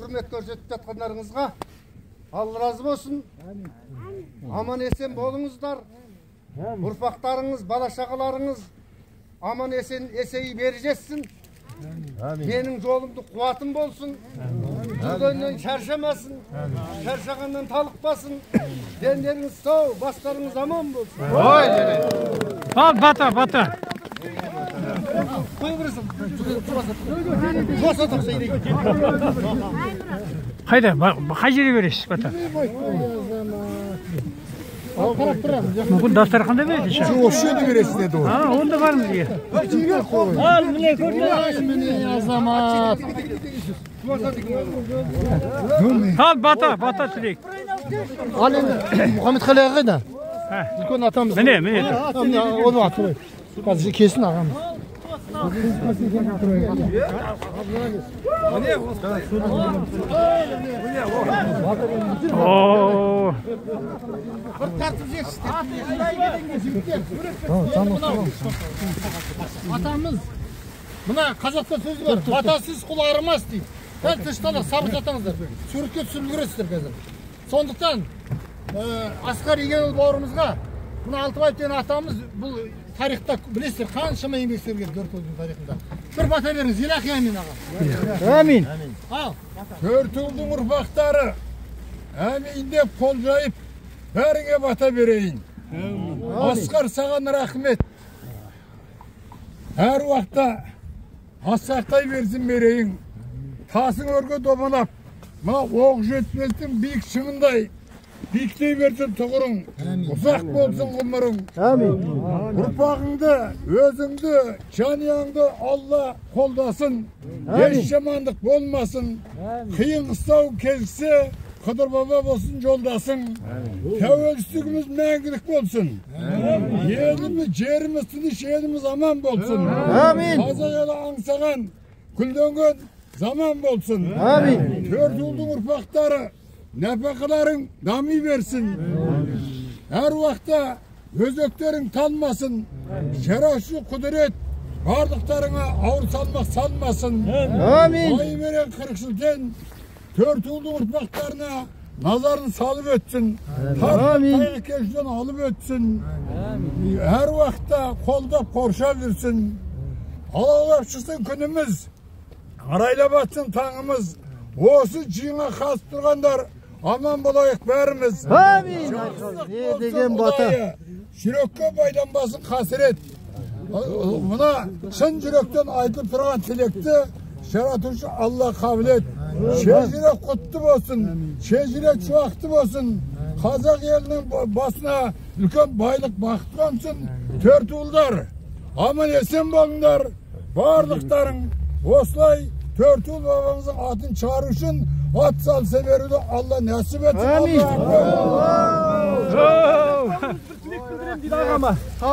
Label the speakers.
Speaker 1: hürmet görsetip жатқандарыңызға Allah razı olsun. Aman esen bolunuzlar. Urfaklarınız, bala şakalarınız aman esen eseyi vereceksin. Benim yolumda kuvatım bolsun. Yürgönden şarşamasın. Şarşakandan talıkmasın. Denleriniz sağ, başlarınız aman bolsun.
Speaker 2: Oy dede. Al bata.
Speaker 1: Koy burası. Kosa toksa inek.
Speaker 2: Hayda, kay jere beresiz bata? Bugün dastarxanda berdi.
Speaker 3: Şu yerде beresiz dedi o.
Speaker 2: Ha, onda var mı diye. Al, mine ko'rdi.
Speaker 3: Azamat.
Speaker 2: Al bata tilek.
Speaker 3: Al endi Muhammed Xaliga qayda?
Speaker 2: Ha.
Speaker 3: Ulkan atamiz.
Speaker 2: Mine.
Speaker 3: Onu atırayım. Hadi kesin ağamız.
Speaker 2: Oo.
Speaker 3: Atamız. Buna Kazak'ta söz var. Vatasız kul ağrımaz deyip. Ben tıştala sabıt atamızlar. Sürükке sürülgüresizdir қазір. Сондықтан Asqar Егенұлы бауырымызға мына Алтыбаев деген атамыз бұл тарихта білесіздер қаншама еңбек сіңірген Төртөбелдің тарихында. Bir бата беріңіз, Илахи амин аға.
Speaker 2: Amin.
Speaker 3: Al.
Speaker 4: Төртөбелдің ұрпақтары әмин деп қол жайып, бәріңе бата берейін. Асқар саған рахмет. Әр уақытта асақтай берсін берейін. Тасың өрге домалап, мына оқ жетпестің биік шыңындай биіктей берсін тұғырың, ұзақ болсын ғұмырың. Ұрпағыңды, өзіңді, жанияңды Алла қолдасын, еш жамандық болмасын. Қиын қыстау келсе, Қыдыр баба болсын жолдасың. Тәуелсіздігіміз мәңгілік болсын. Еліміз, жеріміз, тыныш еліміз аман болсын. Қазақ елі аңсаған, күлденген zaman bolsun. Төртөбелдің ұрпақтары нәпақаларың дами берсін. Әр уақытта өзектерің талмасын. Шарашы құдірет барлықтарыңа ауыр салмақ салмасын. Ай берен 40 жылдан Төртөбелдің ұрпақтарына назарын салып өтсін. Тағы кешіден алып өтсін. Әр уақытта қолдап қоршап жүрсін. Алалап шықсын күніміз. Арайлап атсын таңымыз, осы жиынға қатысып тұрғандар аман болайық бәріміз.
Speaker 3: Не деген бата.
Speaker 4: Жүрекке байланбасын қасірет. Мына шын жүректен айтып тұрған тілекті жаратушы Алла қабілет. Шежірек құтты болсын, шежірек шуақты болсын. Қазақ елінің басына үлкен байлық бақыт қонсын. Төртөбелдар, аман есен болыңдар, барлықтарың. Осылай Төртөбел бабамыздың атын шығару үшін ат салса беруді Алла нәсіп етсін.